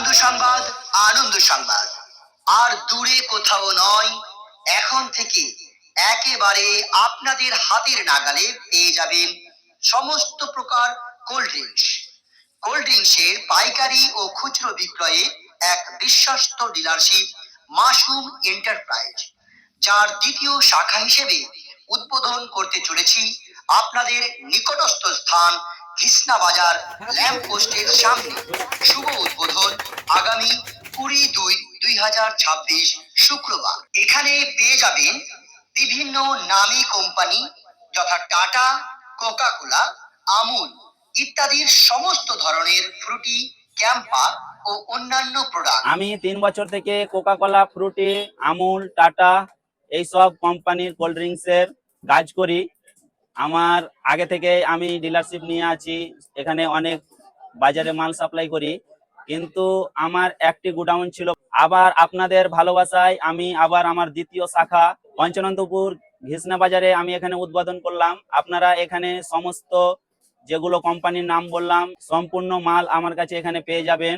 বন্ধু সংবাদ, আনন্দ সংবাদ। আর দূরে কোথাও নয়, এখন থেকে একেবারে আপনাদের হাতের নাগালে পেয়ে যাবেন সমস্ত প্রকার কোল্ড ড্রিঙ্কস। কোল্ড ড্রিঙ্কসের পাইকারি ও খুচরো বিক্রয়ে এক বিশ্বস্ত ডিলারশিপ মাশরুম এন্টারপ্রাইজ, যার দ্বিতীয় শাখা হিসেবে উদ্বোধন করতে চলেছি আপনাদের নিকটস্থ স্থান কৃষ্ণা বাজার ল্যাম্প পোস্টের সামনে। শুভ উদ্বোধন আগামী 20/2/2026 শুক্রবার। এখানে পেয়ে যাবেন বিভিন্ন নামী কোম্পানি যথা টাটা, কোকা কোলা, আমুল ইত্যাদির সমস্ত ধরনের ফ্রুটি, ক্যাম্পা ও অন্যান্য প্রোডাক্ট। আমি 3 বছর থেকে কোকা কোলা, ফ্রুটি, আমুল, টাটা এইসব কোম্পানির কোল্ড ড্রিঙ্কস এর কাজ করি। আমার আগে থেকে আমি ডিলারশিপ নিয়ে আছি, এখানে অনেক বাজারে মাল সাপ্লাই করি, কিন্তু আমার একটি গোডাউন ছিল। আবার আপনাদের ভালোবাসায় আমি আবার আমার দ্বিতীয় শাখা পঞ্চানন্দপুর ঘিসনা বাজারে আমি এখানে উদ্বোধন করলাম। আপনারা এখানে সমস্ত যেগুলো কোম্পানির নাম বললাম সম্পূর্ণ মাল আমার কাছে এখানে পেয়ে যাবেন।